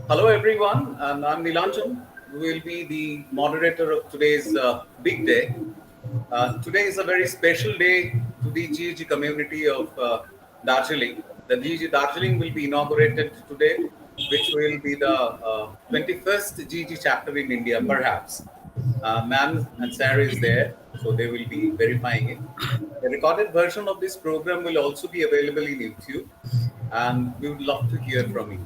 Hello, everyone, and I'm Nilanjan, who will be the moderator of today's big day. Today is a very special day to the GEG community of Darjeeling. The GEG Darjeeling will be inaugurated today, which will be the 21st GEG chapter in India, perhaps. Ma'am and Sarah is there, so they will be verifying it. A recorded version of this program will also be available in YouTube, and we would love to hear from you.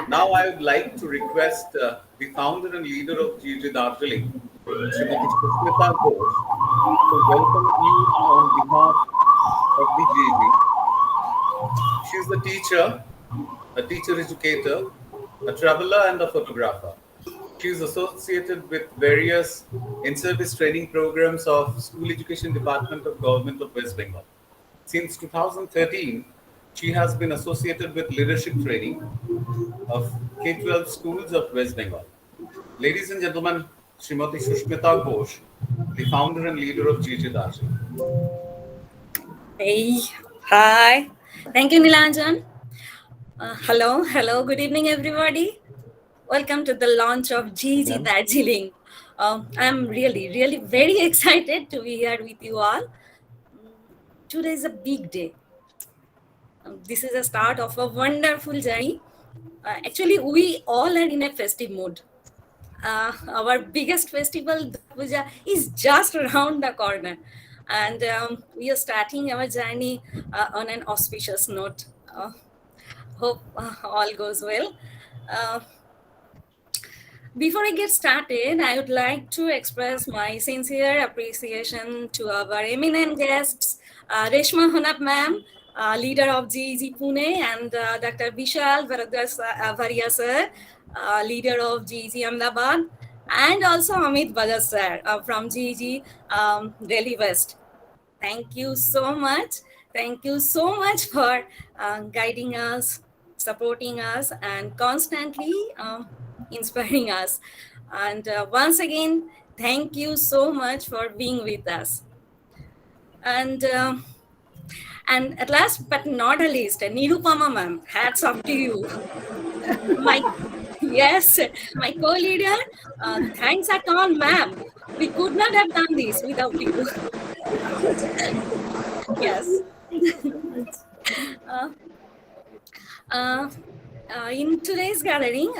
Now, I would like to request the founder and leader of GG Darjeeling, Srimati Sushmita Ghosh, to welcome you on behalf of the GG. She is a teacher educator, a traveler, and a photographer. She is associated with various in-service training programs of School Education Department of Government of West Bengal. Since 2013, she has been associated with leadership training of K-12 schools of West Bengal. Ladies and gentlemen, Srimati Sushmita Ghosh, the founder and leader of GG Darjeeling. Hey, hi. Thank you, Nilanjan. Hello. Good evening, everybody. Welcome to the launch of GG Ma'am. Darjeeling. I'm really very excited to be here with you all. Today is a big day. This is a start of a wonderful journey. Actually, we all are in a festive mood. Our biggest festival, Durga Puja, is just around the corner. And we are starting our journey on an auspicious note. Hope all goes well. Uh, Before I get started, I would like to express my sincere appreciation to our eminent guests, Reshma Honap ma'am, leader of GEG Pune, and Dr. Vishal Varia sir, leader of GEG Ahmedabad, and also Amit Bajaj sir from GEG Delhi West. Thank you so much. Thank you so much for guiding us, supporting us, and constantly inspiring us. And once again, thank you so much for being with us. And at last but not the least, Nirupama ma'am, hats off to you. My yes, my co-leader. Thanks at all, ma'am. We could not have done this without you. Yes. Uh, uh, in today's gathering,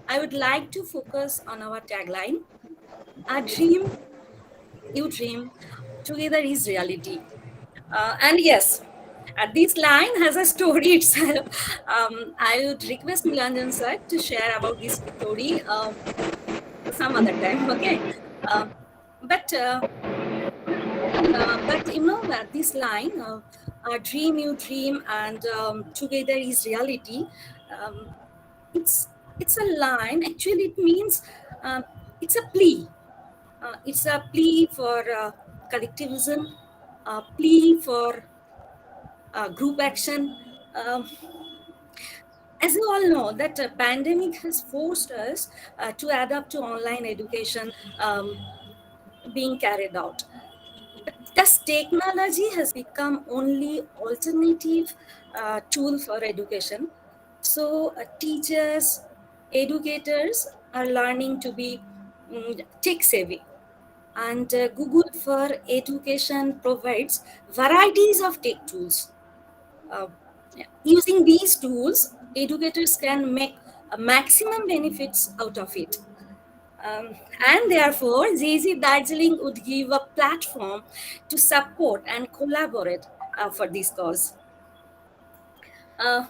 I would like to focus on our tagline: "A dream, you dream, together is reality." And yes, this line has a story itself. I would request Nilanjan sir to share about this story some other time. Okay, uh, but uh, but you know that this line, "A dream, you dream, and together is reality." Um, it's it's a line. Actually, it means it's a plea. It's a plea for collectivism, a plea for group action. Um, as you all know, that pandemic has forced us to adapt to online education being carried out. Thus, technology has become only alternative tool for education. So, teachers, educators are learning to be tech savvy. And Google for Education provides varieties of tech tools. Uh, Using these tools, educators can make maximum benefits out of it. And therefore, GZ Darjeeling would give a platform to support and collaborate for this cause. Uh,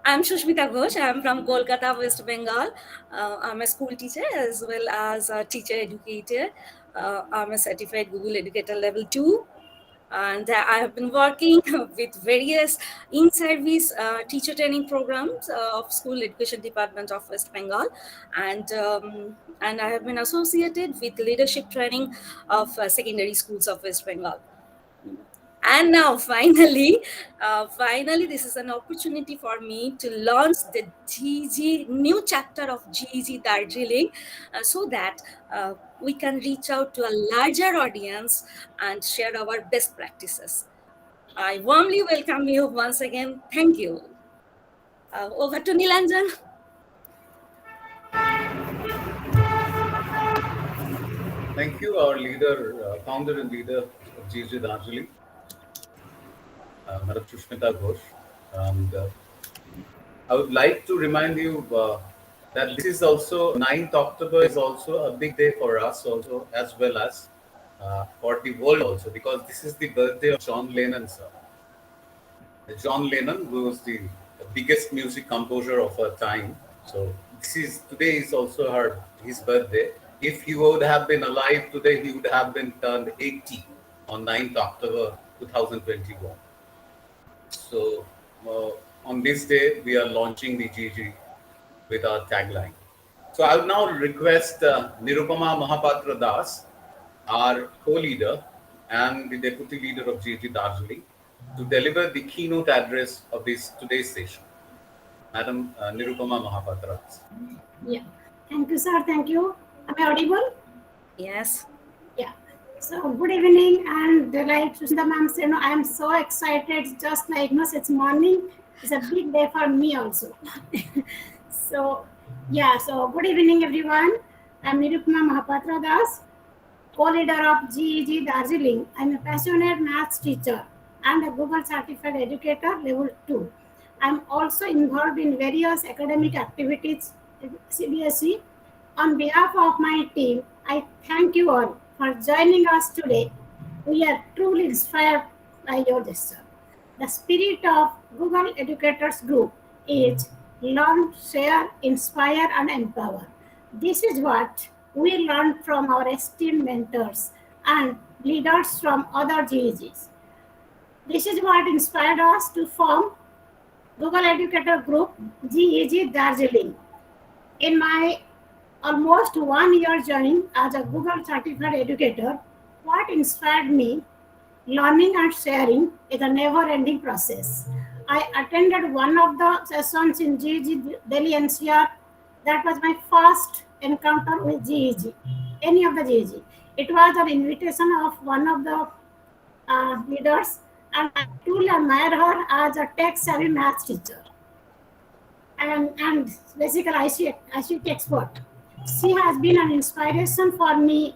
I'm Shushmita Ghosh. I'm from Kolkata, West Bengal. I'm a school teacher as well as a teacher educator. I'm a certified Google Educator Level 2. And I have been working with various in-service teacher training programs of School Education Department of West Bengal, and I have been associated with leadership training of secondary schools of West Bengal. And now, finally, this is an opportunity for me to launch the GG new chapter of GG Darjeeling, so that we can reach out to a larger audience and share our best practices. I warmly welcome you once again. Thank you. Over to Nilanjan. Thank you, our leader, founder and leader of GG Darjeeling, Madam Shushmita Ghosh. And I would like to remind you that this is also 9th October is also a big day for us also, as well as for the world also, because this is the birthday of John Lennon, sir. John Lennon, who was the biggest music composer of our time. So today is also his birthday. If he would have been alive today, he would have been turned 80 on 9th October 2021. So on this day, we are launching the GG with our tagline. So I'll now request Nirupama Mahapatra Das, our co-leader and the deputy leader of GG Darjeeling, to deliver the keynote address of this today's session. Madam Nirupama Mahapatra. Yeah. Thank you, sir. Thank you. Am I audible? Yes. Yeah. So good evening, and like Sushmita ma'am said, I am so excited. Just like it's morning. It's a big day for me also. So yeah. So good evening, everyone. I'm Nirupama Mahapatra Das, co-leader of GEG Darjeeling. I'm a passionate maths teacher and a Google certified educator level 2. I'm also involved in various academic activities at CBSE. On behalf of my team, I thank you all for joining us today. We are truly inspired by your gesture. The spirit of Google Educators Group is learn, share, inspire, and empower. This is what we learned from our esteemed mentors and leaders from other GEGs. This is what inspired us to form Google Educator Group GEG Darjeeling. In my almost 1 year journey as a Google certified educator, what inspired me, learning and sharing, is a never-ending process. I attended one of the sessions in GEG Delhi NCR. That was my first encounter with GEG, any of the GEG. It was an invitation of one of the leaders, and I truly admire her as a tech-savvy math teacher and basically ICT expert. She has been an inspiration for me,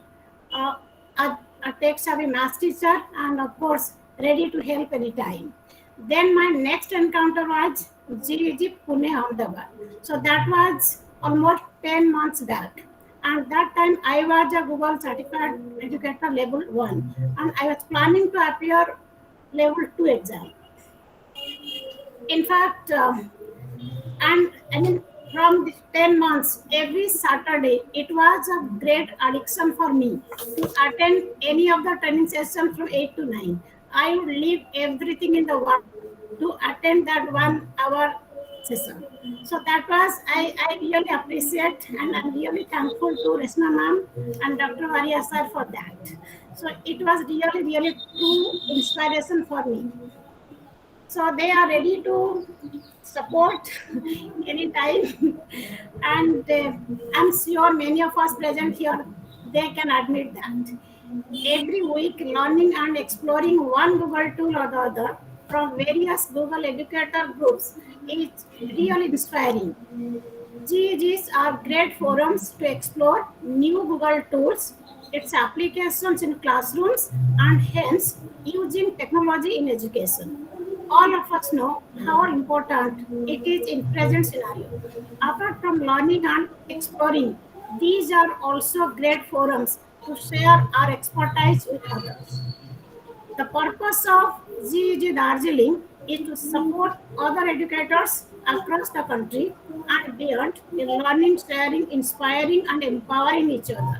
a tech-savvy math teacher, and of course, ready to help anytime. Then my next encounter was GEG Pune Ahmedabad. So that was almost 10 months back. And that time I was a Google certified educator level 1, and I was planning to appear level 2 exam. In fact, and I mean, from these 10 months, every Saturday, it was a great addiction for me to attend any of the training sessions from 8 to 9. I would leave everything in the world to attend that 1 hour session. So that was, I really appreciate, and I'm really thankful to Resna ma'am and Dr. Varia sir for that. So it was really, really true inspiration for me. So they are ready to support anytime, and I'm sure many of us present here, they can admit that. Every week, learning and exploring one Google tool or the other from various Google educator groups is really inspiring. GEGs are great forums to explore new Google tools, its applications in classrooms, and hence using technology in education. All of us know how important it is in present scenario. Apart from learning and exploring, these are also great forums to share our expertise with others. The purpose of GEG Darjeeling is to support other educators across the country and beyond in learning, sharing, inspiring, and empowering each other.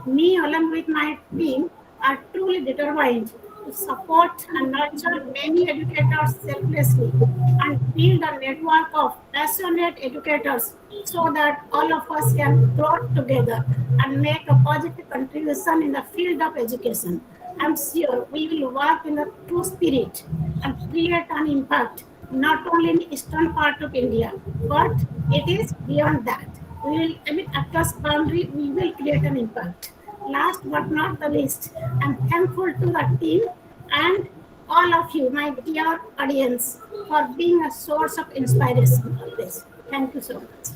Me, along with my team, are truly determined to support and nurture many educators selflessly and build a network of passionate educators so that all of us can grow together and make a positive contribution in the field of education. I'm sure we will work in a true spirit and create an impact not only in the eastern part of India, but it is beyond that. We will, across boundary, we will create an impact. Last but not the least, I'm thankful to the team and all of you, my dear audience, for being a source of inspiration always. Thank you so much.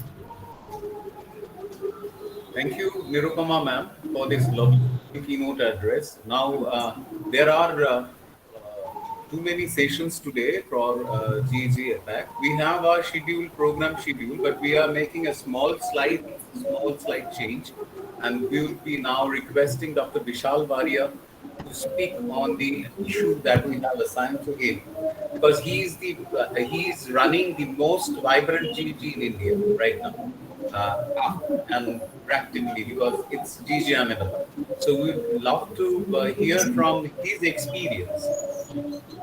Thank you, Nirupama ma'am, for this lovely keynote address. Now, there are too many sessions today for GEG attack. We have our program schedule, but we are making a small slight change, and we will be now requesting Dr. Vishal Varia to speak on the issue that we have assigned to him, because he is running the most vibrant GEG in India right now. And practically because it's GG Ahmedabad. So we'd love to hear from his experience,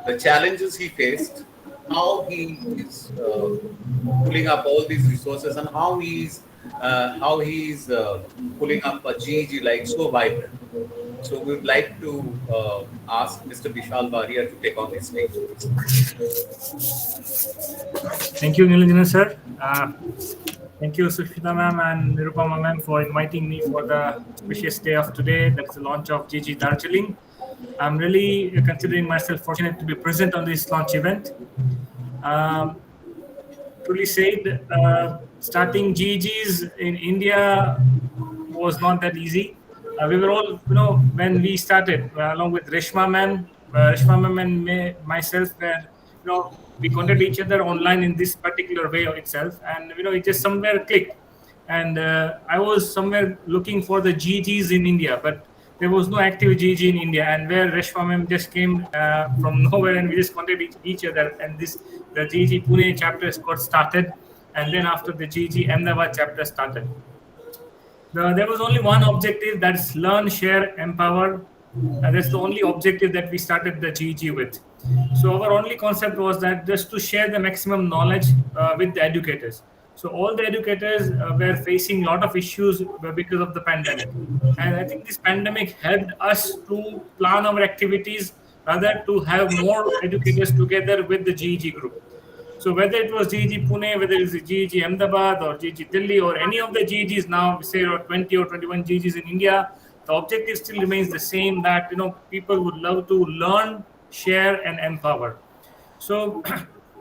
the challenges he faced, how he is pulling up all these resources, and how he's pulling up a GEG like so vibrant. So we'd like to ask Mr. Vishal Varia to take on this stage. Thank you, Nilanjan sir. Thank you, Sushmita ma'am and Nirupama ma'am, for inviting me for the specious day of today. That's the launch of GEG Darjeeling. I'm really considering myself fortunate to be present on this launch event. Truly said, starting GEGs in India was not that easy. We were all, when we started, along with Reshma ma'am and myself, were, we contacted each other online in this particular way of itself, and it just somewhere clicked. And I was somewhere looking for the GEGs in India, but there was no active GEG in India. And where Reshma ma'am just came from nowhere, and we just contacted each other, and the GEG Pune chapter got started, and then after the GEG Ahmedabad chapter started. There was only one objective, that's learn, share, empower. That's the only objective that we started the GEG with. So our only concept was that just to share the maximum knowledge with the educators. So all the educators were facing a lot of issues because of the pandemic. And I think this pandemic helped us to plan our activities, rather to have more educators together with the GEG group. So whether it was GEG Pune, whether it's GEG Ahmedabad or GEG Delhi or any of the GEGs now, say 20 or 21 GEGs in India, the objective still remains the same, that people would love to learn, share, and empower. So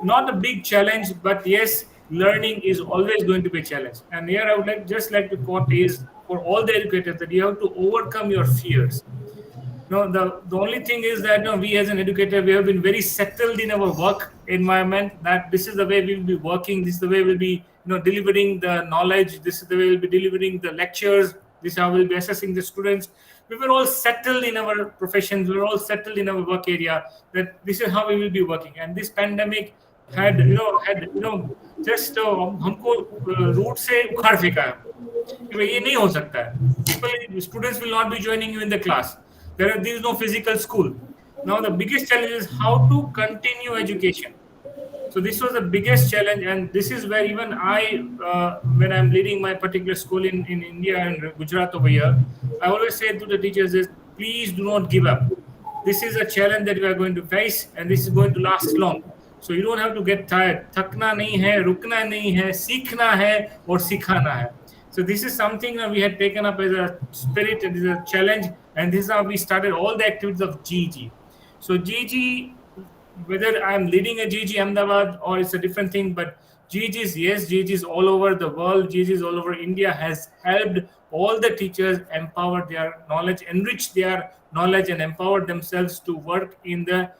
not a big challenge, but yes, learning is always going to be a challenge. And here I would like to quote is for all the educators that you have to overcome your fears. The only thing is that we as an educator, we have been very settled in our work environment, that this is the way we will be working, this is the way we'll be delivering the knowledge, this is the way we'll be delivering the lectures, this is how we'll be assessing the students. We were all settled in our professions, we were all settled in our work area, that this is how we will be working. And this pandemic had just हमको root से उखाड़ फेंका है कि ये नहीं हो सकता है. Students will not be joining you in the class. There is no physical school. Now the biggest challenge is how to continue education. So this was the biggest challenge, and this is where even I, when I'm leading my particular school in India and Gujarat over here, I always say to the teachers is, please do not give up. This is a challenge that we are going to face, and this is going to last long. So you don't have to get tired. Thakna nahi hai, rukna nahi hai, seekhna hai aur sikhana hai. So this is something that we had taken up as a spirit, and as a challenge, and this is how we started all the activities of GEG. So GEG, whether I'm leading a GEG Ahmedabad or it's a different thing, but GEGs, yes, GEGs all over the world, GEGs all over India has helped all the teachers empower their knowledge, enrich their knowledge, and empower themselves to work in the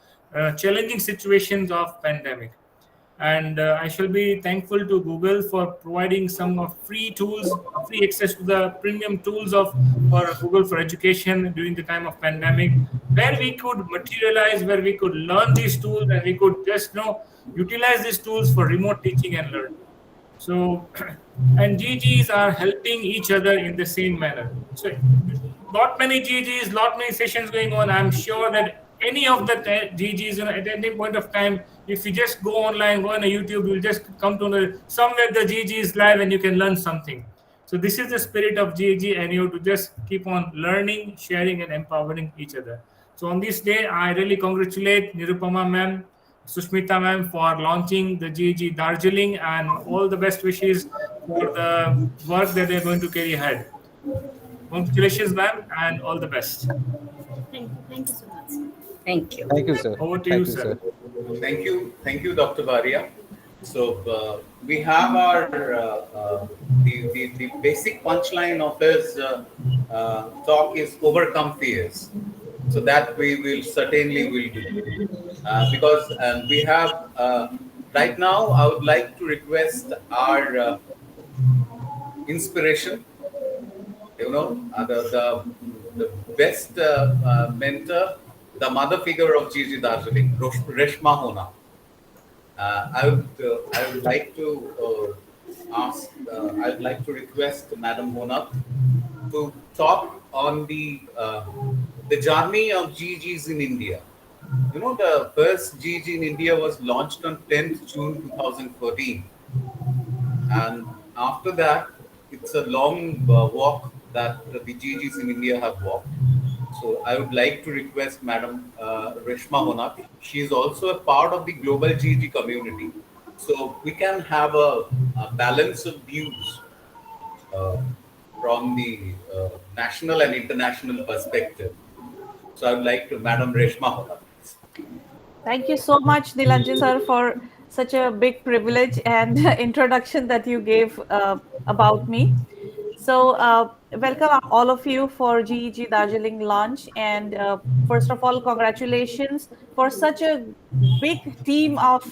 challenging situations of pandemic. And I shall be thankful to Google for providing some free tools, free access to the premium tools for Google for Education during the time of pandemic, where we could materialize, where we could learn these tools, and we could just utilize these tools for remote teaching and learning. So, and GEGs are helping each other in the same manner. So, lot many GEGs, lot many sessions going on. I'm sure that any of the GEGs, at any point of time, if you just go online, go on YouTube, you'll just come to somewhere the GEG is live and you can learn something. So this is the spirit of GEG, and you have to just keep on learning, sharing, and empowering each other. So on this day, I really congratulate Nirupama ma'am, Sushmita ma'am for launching the GEG Darjeeling, and all the best wishes for the work that they're going to carry ahead. Congratulations, ma'am, and all the best. Thank you so much. Thank you. Thank you, sir. Over to you, sir. Thank you, Dr. Varia. So we have our the basic punchline of his talk is overcome fears. So that we will certainly will do. Because we have right now, I would like to request our inspiration, the best mentor, the mother figure of Gigi Darjeeling, Reshma Hona. I would like to I would like to request Madam Hona to talk on the journey of GGs in India. The first GG in India was launched on 10th June 2014, and after that, it's a long walk that the GGs in India have walked. So I would like to request Madam Reshma Honat. She is also a part of the global GG community. So we can have a balance of views uh, from the national and international perspective. So I would like to Madam Reshma Honat. Thank you so much, Nilanjan sir, for such a big privilege and introduction that you gave about me. So, welcome all of you for GEG Darjeeling launch. And first of all, congratulations for such a big team of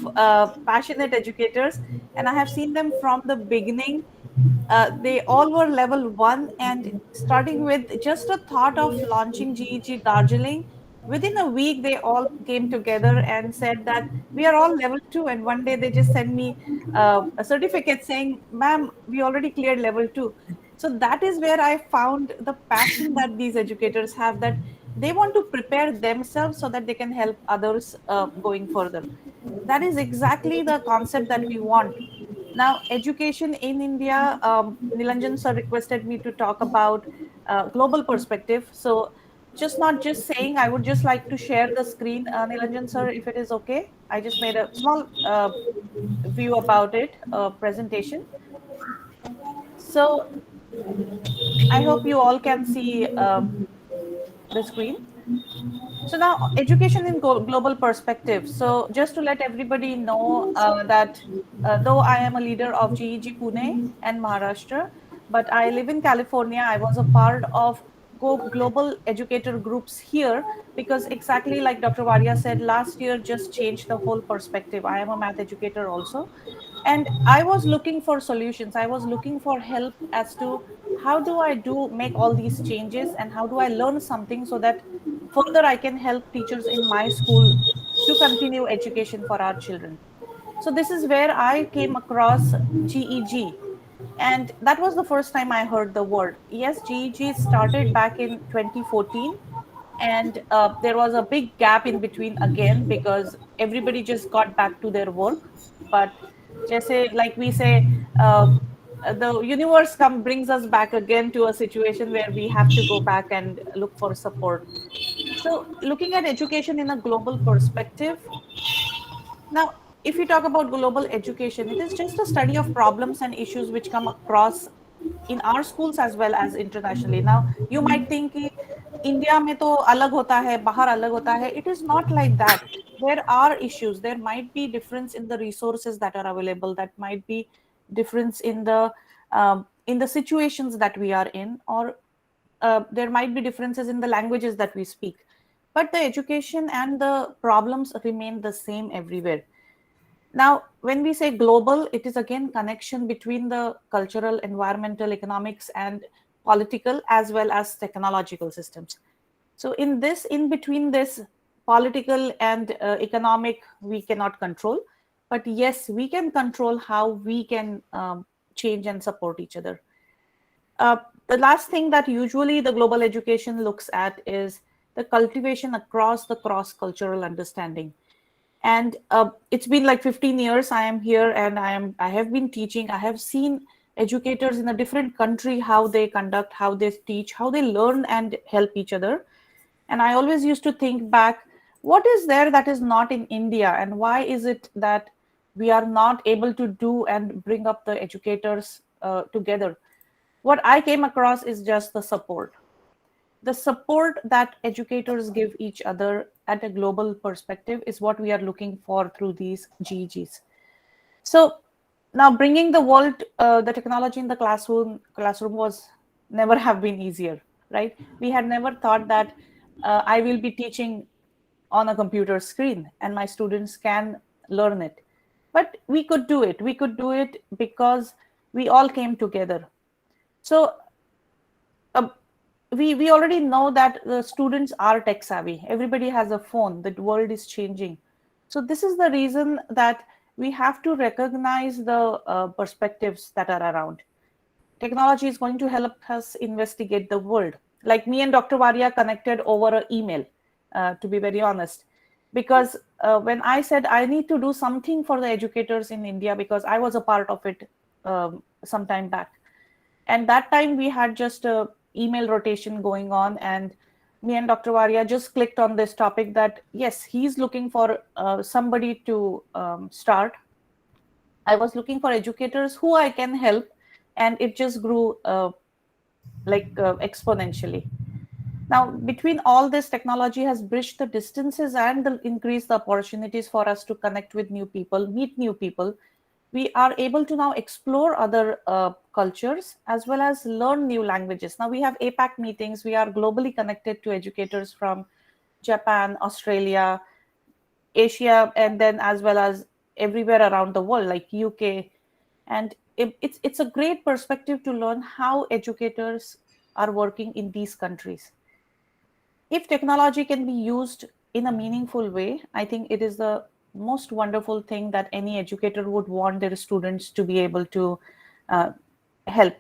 passionate educators. And I have seen them from the beginning. They all were level 1, and starting with just a thought of launching GEG Darjeeling, within a week they all came together and said that we are all level 2. And one day they just sent me a certificate saying, ma'am, we already cleared level 2. So that is where I found the passion that these educators have, that they want to prepare themselves so that they can help others going further. That is exactly the concept that we want. Now, education in India, Nilanjan sir requested me to talk about global perspective. So, not just saying, I would just like to share the screen, Nilanjan sir, if it is okay. I just made a small view about it, presentation. So, I hope you all can see the screen. So now, education in global perspective. So just to let everybody know that though I am a leader of GEG Pune and Maharashtra, but I live in California. I was a part of global educator groups here because exactly like Dr. Varia said, last year just changed the whole perspective. I am a math educator also. And I was looking for solutions. I was looking for help as to how do I make all these changes, and how do I learn something so that further I can help teachers in my school to continue education for our children. So this is where I came across GEG. And that was the first time I heard the word. Yes, GEG started back in 2014. And there was a big gap in between again because everybody just got back to their work. But just say, like we say, the universe brings us back again to a situation where we have to go back and look for support. So, looking at education in a global perspective, now, if you talk about global education, it is just a study of problems and issues which come across in our schools as well as internationally. Now, you might think कि India में तो अलग होता है, बाहर अलग होता है. It is not like that. There are issues. There might be difference in the resources that are available. That might be difference in the situations that we are in, or there might be differences in the languages that we speak. But the education and the problems remain the same everywhere. Now, when we say global, it is again connection between the cultural, environmental, economics, and political as well as technological systems. So in between this political and economic, we cannot control. But yes, we can control how we can change and support each other. The last thing that usually the global education looks at is the cultivation across the cross-cultural understanding. And it's been like 15 years I am here, and I have been teaching. I have seen educators in a different country, how they conduct, how they teach, how they learn and help each other. And I always used to think back, what is there that is not in India, and why is it that we are not able to do and bring up the educators together? What I came across is just the support. The support that educators give each other at a global perspective is what we are looking for through these GEGs. So Now, bringing the world, the technology in the classroom was never have been easier, right? We had never thought that I will be teaching on a computer screen and my students can learn it. But we could do it. We could do it because we all came together. So uh, we already know that the students are tech savvy. Everybody has a phone. The world is changing. So this is the reason that we have to recognize the perspectives that are around. Technology is going to help us investigate the world. Like me and Dr. Varia connected over an email, to be very honest, because when I said I need to do something for the educators in India, because I was a part of it some time back, and that time we had just a email rotation going on, and me and Dr. Varia just clicked on this topic that yes, he's looking for somebody to start. I was looking for educators who I can help, and it just grew exponentially. Now, between all this, technology has bridged the distances and increased the opportunities for us to connect with new people, meet new people. We are able to now explore other cultures as well as learn new languages. Now we have APAC meetings. We are globally connected to educators from Japan, Australia, Asia, and then as well as everywhere around the world, like UK. And it's a great perspective to learn how educators are working in these countries. If technology can be used in a meaningful way, I think it is the most wonderful thing that any educator would want their students to be able to uh, help.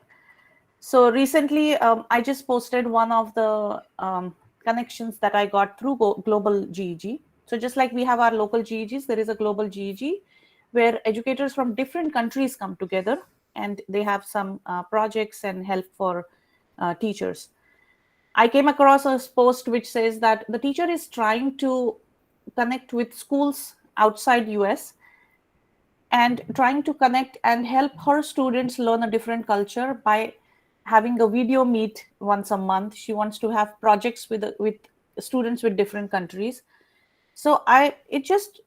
So recently, I just posted one of the connections that I got through Global GEG. So just like we have our local GEGs, there is a global GEG where educators from different countries come together and they have some projects and help for teachers. I came across a post which says that the teacher is trying to connect with schools outside US and trying to connect and help her students learn a different culture by having a video meet once a month. She wants to have projects with students with different countries. So it just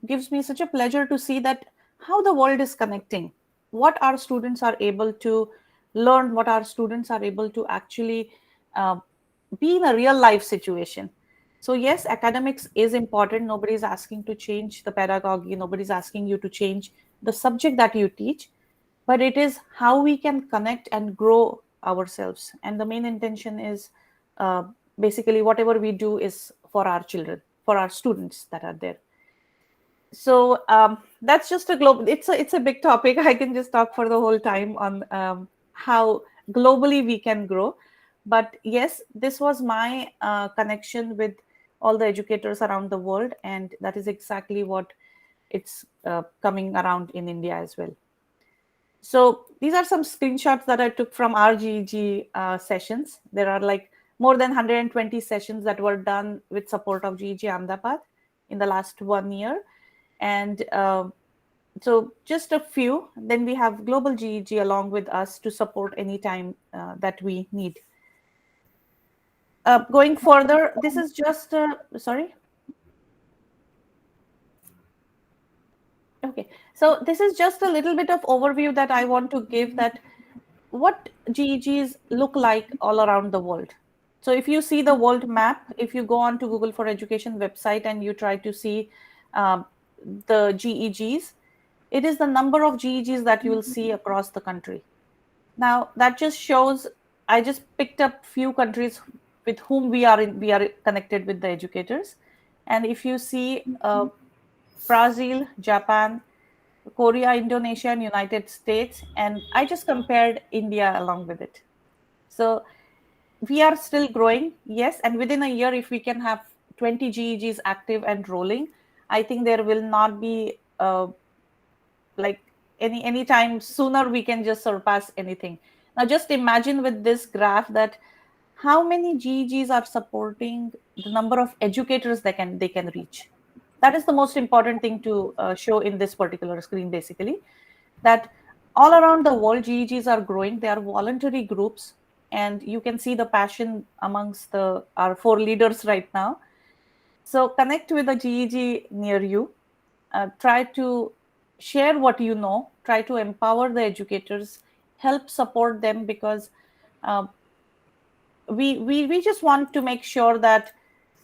gives me such a pleasure to see that how the world is connecting, what our students are able to learn, what our students are able to actually uh, be in a real life situation. So yes, academics is important. Nobody's asking to change the pedagogy. Nobody's asking you to change the subject that you teach, but it is how we can connect and grow ourselves. And the main intention is basically whatever we do is for our children, for our students that are there. So that's just a global. It's a big topic. I can just talk for the whole time on how globally we can grow. But yes, this was my connection with all the educators around the world, and that is exactly what it's coming around in India as well. So these are some screenshots that I took from our GEG sessions. There are like more than 120 sessions that were done with support of GEG Ahmedabad in the last 1 year. And so just a few. Then we have Global GEG along with us to support anytime that we need. Going further, this is just, sorry. Okay, so this is just a little bit of overview that I want to give that what GEGs look like all around the world. So if you see the world map, if you go on to Google for Education website and you try to see the GEGs, it is the number of GEGs that you will see across the country. Now that just shows, I just picked up few countries with whom we are connected with the educators. And if you see Brazil, Japan, Korea, Indonesia, and United States, and I just compared India along with it. So we are still growing, yes, and within a year, if we can have 20 GEGs active and rolling, I think there will not be like any time sooner we can just surpass anything. Now just imagine with this graph that how many GEGs are supporting the number of educators they can reach. That is the most important thing to show in this particular screen, basically, that all around the world GEGs are growing. They are voluntary groups, and you can see the passion amongst our 4 leaders right now. So connect with a GEG near you. Try to share what you know try to empower the educators, help support them, because we just want to make sure that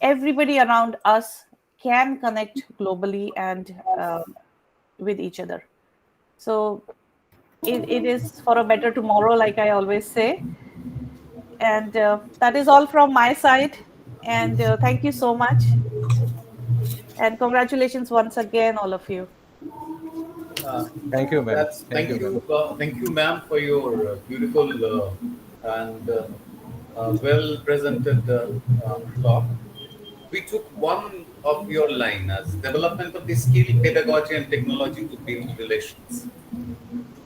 everybody around us can connect globally and with each other. So it is for a better tomorrow, like I always say. And that is all from my side. And thank you so much. And congratulations once again, all of you. Thank you, ma'am. Thank you, ma'am, for your beautiful and well presented talk. We took one of your line as development of the skill, pedagogy, and technology to build relations.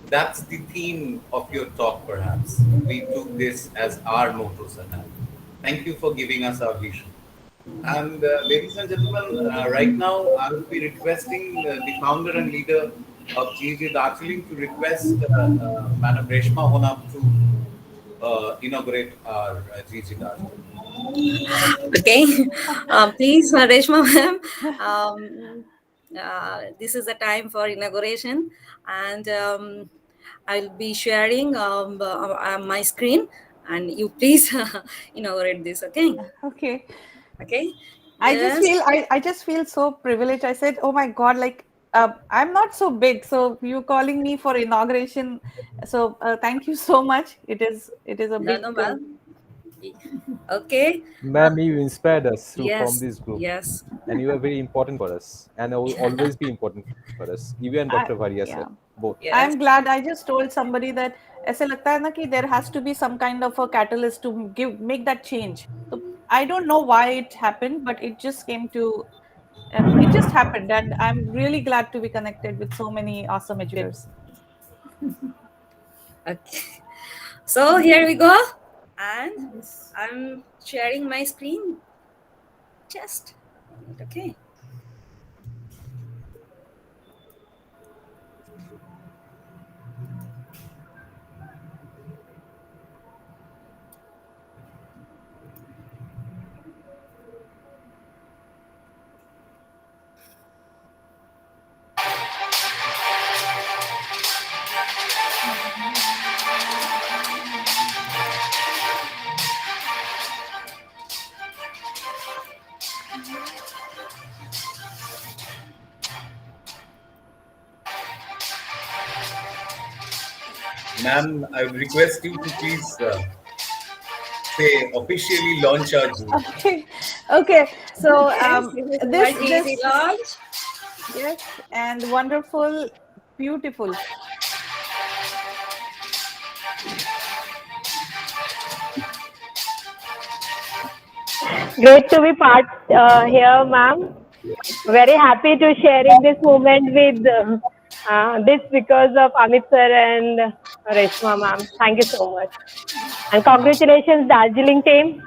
That's the theme of your talk, perhaps. We took this as our motto, Sanal. Thank you for giving us our vision. And ladies and gentlemen, right now I will be requesting the founder and leader of GG Darjeeling to request Madam Reshma Honam to inaugurate our GG Darjeeling. Okay, please, Reshma ma'am. This is the time for inauguration, and I'll be sharing my screen, and you please inaugurate this. Okay. Okay. Okay. I just feel so privileged. I said, oh my God, like I'm not so big, so you calling me for inauguration. So thank you so much. It is a big. No, ma'am. Okay. Ma'am, you inspired us to Yes. form this group. Yes. And you are very important for us. And will always be important for us. You and Dr. Varia sir, both. Yes. I'm glad. I just told somebody that ऐसे लगता है ना कि there has to be some kind of a catalyst to make that change. So I don't know why it happened, but it just came to, it just happened. And I'm really glad to be connected with so many awesome educators. Okay. So here we go. And I'm sharing my screen. Just okay. Ma'am, I would request you to please say officially launch our group. Okay. So this is launch. Yes, and wonderful, beautiful. Great to be part here, ma'am. Very happy to sharing this moment with this because of Amit sir and Reshma ma'am. Thank you so much. And congratulations, Darjeeling team.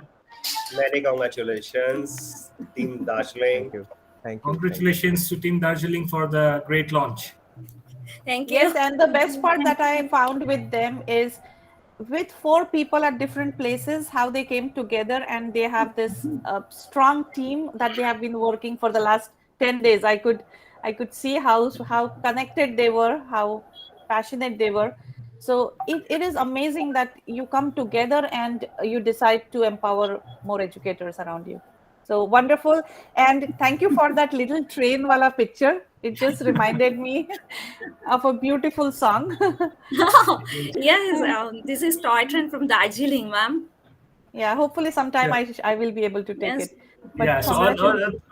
Many congratulations, Team Darjeeling. Thank you. Congratulations to Team Darjeeling for the great launch. Thank you. Yes, and the best part that I found with them is with 4 people at different places, how they came together and they have this strong team that they have been working for the last 10 days. I could see how connected they were, how passionate they were. So it is amazing that you come together and you decide to empower more educators around you. So wonderful. And thank you for that little train wala picture. It just reminded me of a beautiful song. Yes, this is Toy Train from Darjeeling, ma'am. Yeah, hopefully sometime I will be able to take it. But yeah, so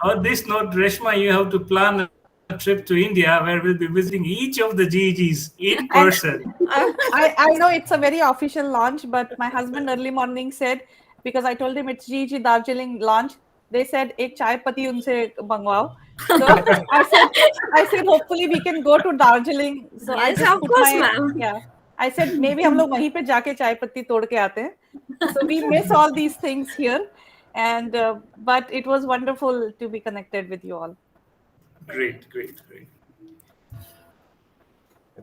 on this note, Reshma, you have to plan a trip to India where we'll be visiting each of the GEGs in person. I know it's a very official launch, but my husband early morning said, because I told him it's GEG Darjeeling launch, they said ek chai pati unse mangwao. So I said hopefully we can go to Darjeeling. So yes, I just of course, ma'am. Yeah, I said maybe हम लोग वहीं पे जाके चाय पत्ती तोड़ के आते हैं. So we miss all these things here, and but it was wonderful to be connected with you all. Great.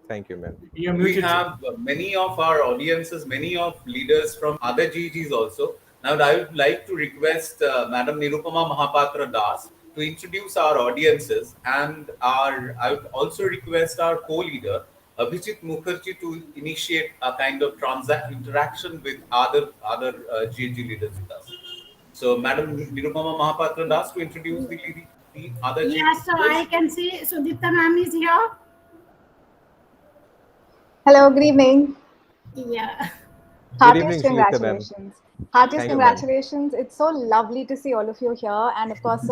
Thank you, ma'am. We have many of our audiences, many of leaders from other GGs also. Now, I would like to request Madam Nirupama Mahapatra Das to introduce our audiences, and I would also request our co-leader, Abhijit Mukherjee to initiate a kind of interaction with other GNG leaders with us. So, Madam Nirupama Mahapatra Das to introduce the other GNG Yes, so leaders. I can see Sudipta ma'am is here. Hello, good evening. Yeah. evening, Heartiest Sudipta ma'am. congratulations. Heartiest Thank you, ma'am. congratulations. It's so lovely to see all of you here. And of course,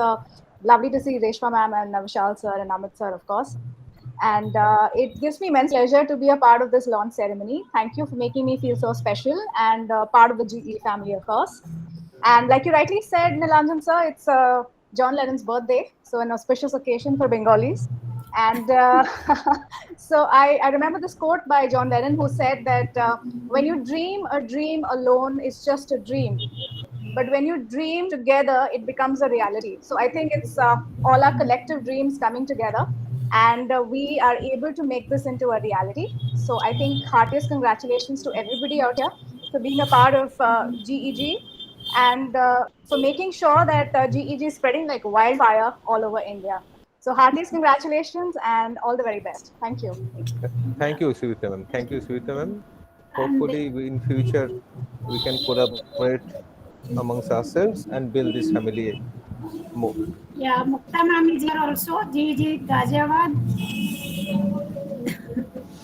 lovely to see Reshma ma'am and Vishal sir and Amit sir, of course. And it gives me immense pleasure to be a part of this launch ceremony. Thank you for making me feel so special and part of the GE family, of course. And like you rightly said, Nilanjan sir, it's John Lennon's birthday, so an auspicious occasion for Bengalis. And so I remember this quote by John Lennon, who said that when you dream a dream alone, it's just a dream. But when you dream together, it becomes a reality. So I think it's all our collective dreams coming together, and we are able to make this into a reality. So I think heartiest congratulations to everybody out here for being a part of GEG, and for making sure that GEG is spreading like wildfire all over India. So heartiest congratulations and all the very best. Thank you. Thank you, Sudipta ma'am. Thank you, Sudipta ma'am. Hopefully, in future, we can collaborate amongst ourselves and build this family more. Yeah, Mukta ma'am is here also. GG Ghaziabad.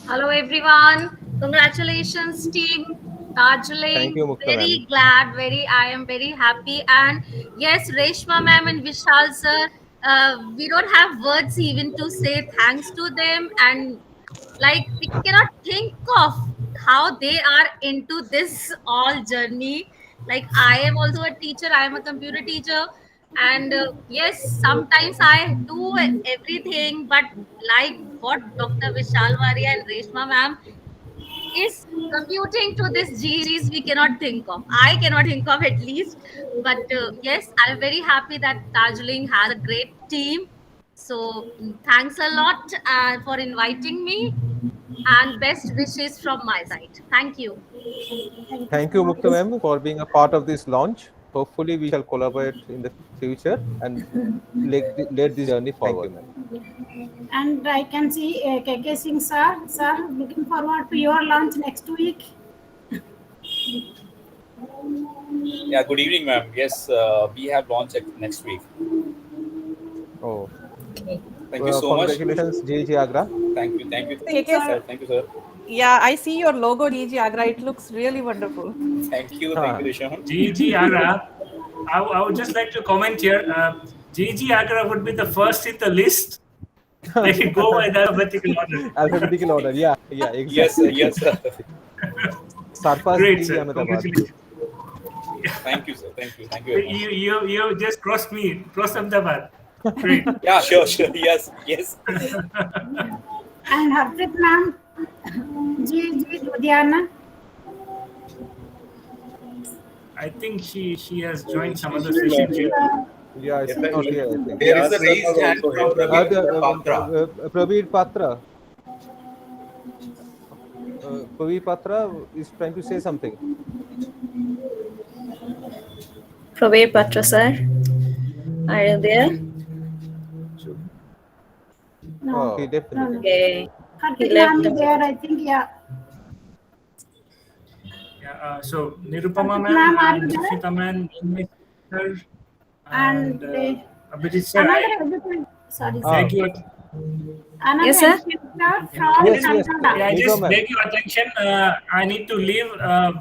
Hello everyone. Congratulations team Darjeeling. Thank you, Mukta Very ma'am. glad, I am very happy. And yes, Reshma ma'am and Vishal sir, we don't have words even to say thanks to them. And like we cannot think of how they are into this all journey. Like I am also a teacher, I am a computer teacher. And yes, sometimes I do everything, but like what Dr. Vishal Varia and Reshma ma'am is computing to this GGs, we cannot think of. I cannot think of at least. But yes, I'm very happy that Darjeeling has a great team. So thanks a lot for inviting me, and best wishes from my side. Thank you. Thank you, Mukta ma'am, for being a part of this launch. Hopefully, we shall collaborate in the future and lead this journey forward. And I can see KK Singh sir. Sir, looking forward to your launch next week. Yeah, good evening, ma'am. Yes, we have launch next week. Oh, thank you so much. Congratulations, GG Agra. Thank you, thank you, KK sir. Thank you, sir. Yeah, I see your logo, GG Agra. It looks really wonderful. Thank you, Rishabh. GG Agra. I would just like to comment here. GG Agra would be the first in the list. Let it go by the alphabetical order. Alphabetical order, yeah, exactly. Yes, sir. Yes, sir. Surpass Great, GG sir. Ahmedabad. Thank you, sir. Thank you. Thank you very much. You just crossed me. Cross Ahmedabad. Great. Yeah, sure. Yes, yes. And Harpreet ma'am, GG Ludhiana. I think she has joined some other session here. Yeah, it's not here, I think. There is a raised hand from Praveen Patra. Praveen Patra. Praveen Patra is trying to say something. Praveen Patra, sir. Are you there? No. Okay, definitely. No. Okay. Harpreet ma'am is there, I think, yeah. Yeah, so Nirupama Ma'am, ma'am, are you and there? Jishita ma'am, sir, And Abhijit sir. another educator, sorry, sir. Thank you. Another Yes, sir. educator from Yes, Calcutta. I Nico, just ma'am. beg your attention. I need to leave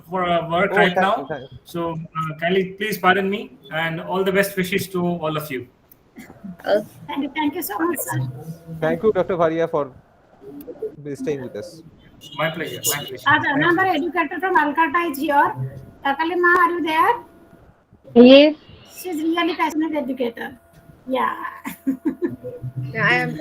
for work right now. So kindly please pardon me, and all the best wishes to all of you. Thank you so much, sir. Thank you, Dr. Varia, for staying with us. My pleasure. My pleasure. Another educator from Calcutta is here. Takali ma, are you there? Yes. She's really passionate educator. Yeah. I am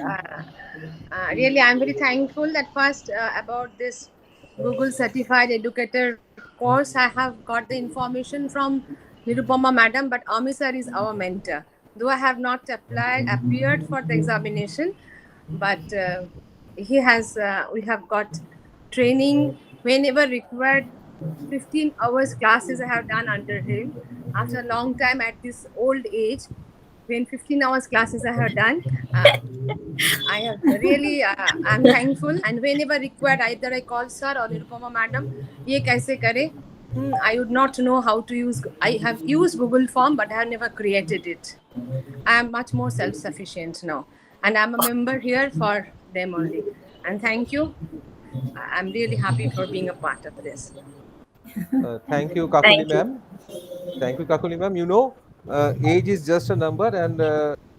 really, I'm very thankful that first about this Google certified educator course. I have got the information from Nirupama madam, but Ami sir is our mentor. Though I have not appeared for the examination, but he has. We have got training whenever required. 15 hours classes I have done under him. After a long time at this old age, when 15 hours classes I have done. I have really, I'm thankful. And whenever required, either I call sir or Nirupama madam, ye kaise kare? I would not know how to use. I have used Google Form, but I have never created it. I am much more self-sufficient now, and I'm a member here for them only. And thank you. I'm really happy for being a part of this. Thank you, Kakuli ma'am. Thank you, Kakuli ma'am. You know, age is just a number, and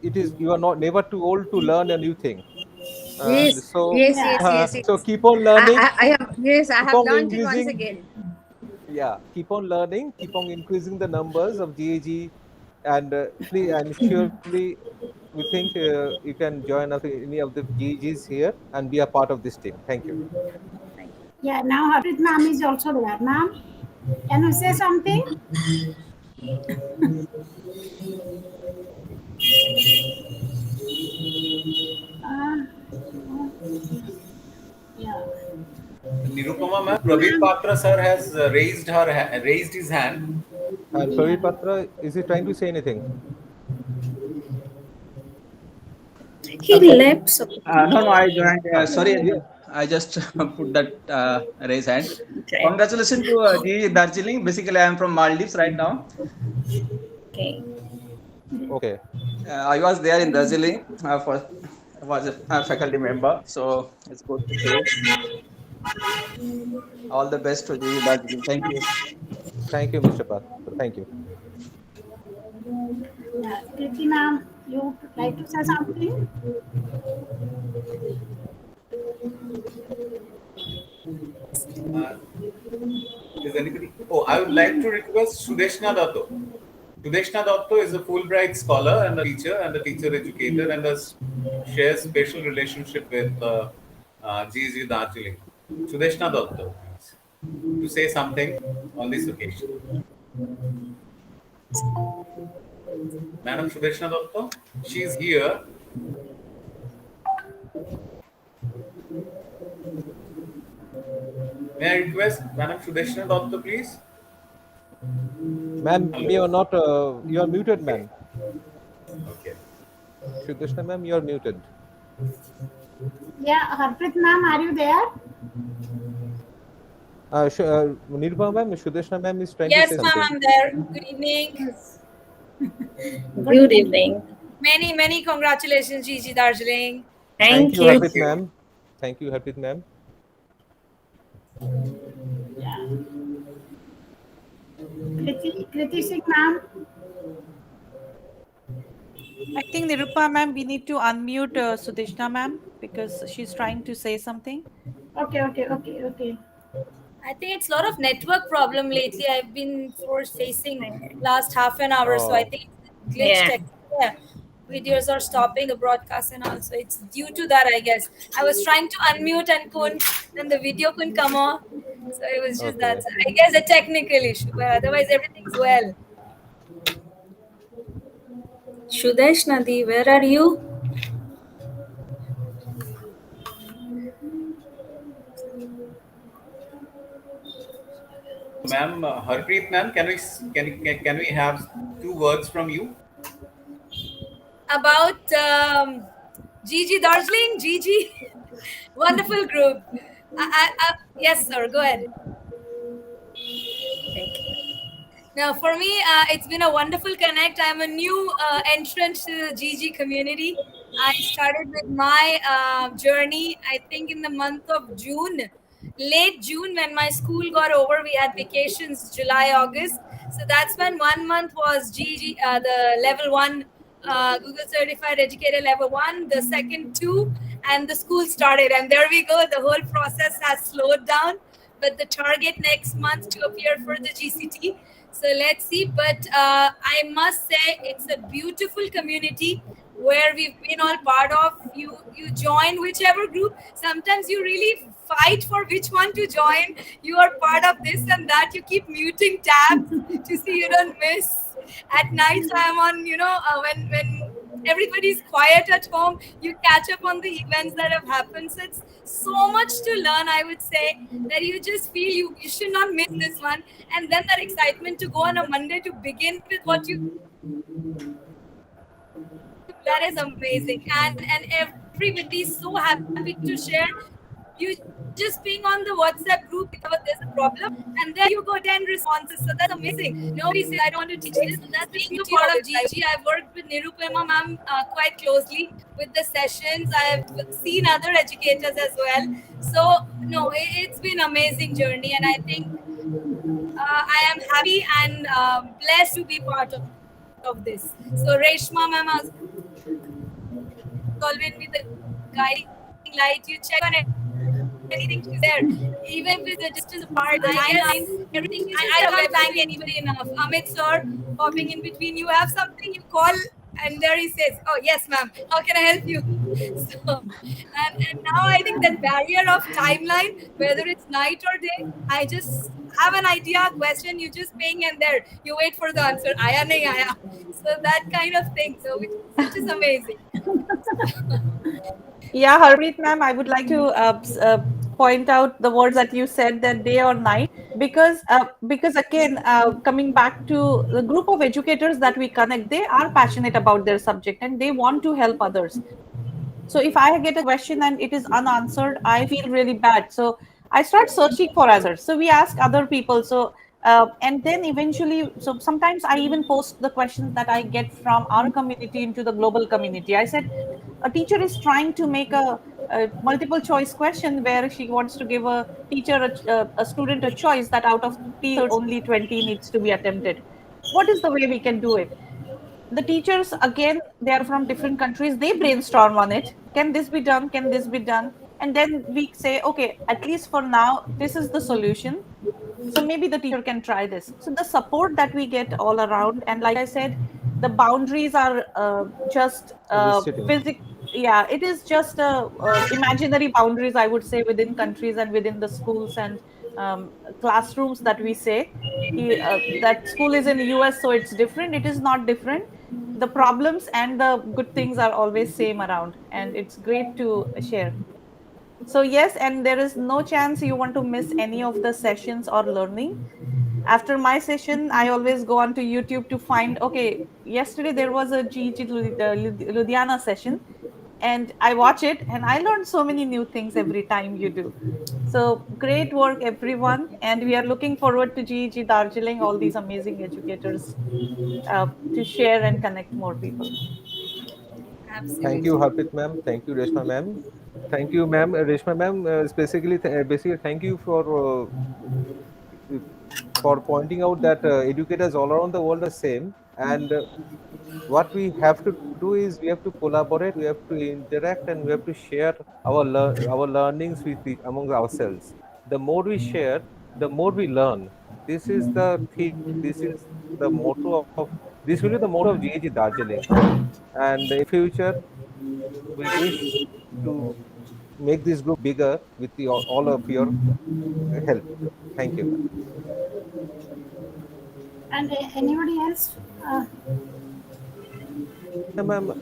you are not never too old to learn a new thing. Yes, So, yes. So keep on learning. I have learned it once increasing. again. Yeah, keep on learning, keep on increasing the numbers of GAG, and please, and surely we think you can join any of the GAGs here and be a part of this team. Thank you. Yeah, now Harpreet ma'am is also there. Ma'am, can you say something? Yeah. Nirupama ma'am, Praveen Patra sir has raised his hand. And Praveen Patra, is he trying to say anything? He left. So. No, I joined. Sorry, I just put that raise hand. Okay. Congratulations to GE Darjeeling. Basically, I am from Maldives right now. Okay. Okay. I was there in Darjeeling was a faculty member, so it's good to see. All the best to GE Darjeeling. Thank you. Thank you, Mr. Patra. Thank you. Yeah, Kriti ma'am, you would like to say something? Is anybody? Oh, I would like to request Sudeshna Datto. Sudeshna Datto is a Fulbright scholar and a teacher educator, and shares special relationship with GG Darjeeling. Sudeshna Datto, please, to say something on this occasion. Madam Sudeshna Datto, she is here. May I request Madam Sudeshna Datto, please? Ma'am, you are not. You are muted, ma'am. Okay. Sudeshna ma'am, you are muted. Yeah, Harpreet ma'am, are you there? Nirupama ma'am, Sudeshna ma'am is trying Yes, to say ma'am, something. I'm there. Good evening. Good evening. Many congratulations, GG Darjeeling. Thank you, Harpreet ma'am. Thank you, Harpreet ma'am. Kriti Singh ma'am. I think Nirupa ma'am, we need to unmute Sudeshna ma'am because she's trying to say something. Okay. I think it's a lot of network problem lately. I've been facing last half an hour, so I think it's glitched. Yeah. Videos are stopping the broadcast and all, so it's due to that, I guess. I was trying to unmute and couldn't, then the video couldn't come on, so it was just that. So I guess a technical issue, but otherwise everything's well. Sudeshna Di, where are you? Ma'am, Harpreet ma'am, can we have 2 words from you? About GG Darjeeling, GG, wonderful group. Yes, sir, go ahead. Thank you. Now, for me, it's been a wonderful connect. I'm a new entrant to the GG community. I started with my journey, I think, in the month of June, late June, when my school got over. We had vacations, July, August. So that's when 1 month was GG, the level 1 Google Certified Educator level 1, the second 2, and the school started. And there we go. The whole process has slowed down, but the target next month to appear for the GCT. So let's see. But I must say it's a beautiful community where we've been all part of. You join whichever group. Sometimes you really fight for which one to join. You are part of this and that. You keep muting tabs to see you don't miss. At night, I'm on, when everybody's quiet at home, you catch up on the events that have happened. So it's so much to learn, I would say, that you just feel you should not miss this one. And then that excitement to go on a Monday to begin with what you... That is amazing. And everybody is so happy to share. You just ping on the WhatsApp group whenever there's a problem, and there you go 10 responses. So that's amazing. Nobody says I don't want to teach this. So that's the beauty part of GG. I've worked with Nirupama ma'am quite closely with the sessions. I've seen other educators as well. So no, it's been an amazing journey, and I think I am happy and blessed to be part of this. So Reshma ma'am has always been the guiding light. You check on anything she's there, even with the distance apart, the timeline, everything. I can't thank anybody enough. Amit sir, popping in between. You have something, you call, and there he says, "Oh yes, ma'am. How can I help you?" So, and now I think that barrier of timeline, whether it's night or day, I just have an idea, question, you just ping, and there you wait for the answer. Aya nahi aya. So that kind of thing. So which is amazing. Yeah, Harpreet ma'am, I would like to point out the words that you said, that day or night, because again, coming back to the group of educators that we connect, they are passionate about their subject and they want to help others. So if I get a question and it is unanswered, I feel really bad. So I start searching for answers. So we ask other people. So and then eventually, so sometimes I even post the questions that I get from our community into the global community. I said, a teacher is trying to make a multiple choice question where she wants to give a student a choice that out of 30, only 20 needs to be attempted. What is the way we can do it? The teachers, again, they are from different countries. They brainstorm on it. Can this be done? Can this be done? And then we say, okay, at least for now, this is the solution. So maybe the teacher can try this. So the support that we get all around, and like I said, the boundaries are just physical. Yeah, it is just imaginary boundaries, I would say, within countries and within the schools and classrooms that we say. That school is in the US, so it's different. It is not different. The problems and the good things are always same around, and it's great to share. So yes, and there is no chance you want to miss any of the sessions or learning. After my session, I always go on to YouTube to find, okay, yesterday there was a GG Ludhiana session, and I watch it and I learn so many new things every time you do. So great work, everyone. And we are looking forward to GEG Darjeeling, all these amazing educators to share and connect more people. Absolutely. Thank you, Harpreet ma'am. Thank you, Reshma ma'am. Thank you, ma'am. Reshma ma'am, basically, thank you for pointing out that educators all around the world are same. And what we have to do is we have to collaborate, we have to interact, and we have to share our learnings among ourselves. The more we share, the more we learn. This is the thing. This is the motto of this will be the motto of GEG Darjeeling. And in future, we wish to make this group bigger with all of your help. Thank you. And anybody else? Ma'am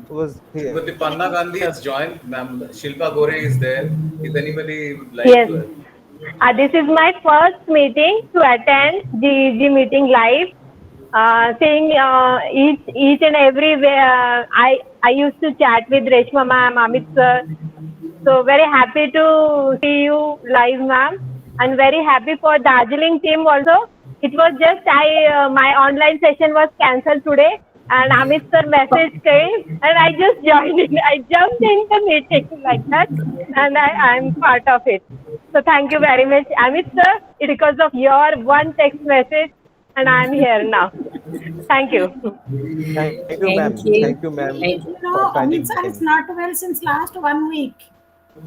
was here. But the Panna Gandhi has joined. Ma'am Shilpa Gore is there. Is anybody would like Yes. to? This is my first meeting to attend GEG meeting live. Seeing each and every way, I used to chat with Reshma ma'am, Amit sir. So very happy to see you live, ma'am, and very happy for Darjeeling team also. It was just my online session was cancelled today, and Amit sir message came, and I just joined in. I jumped in the meeting like that, and I'm part of it. So thank you very much, Amit sir. It's because of your one text message, and I'm here now. Thank you. Thank you, ma'am. Thank you, ma'am. No, Amit sir is not well since last 1 week.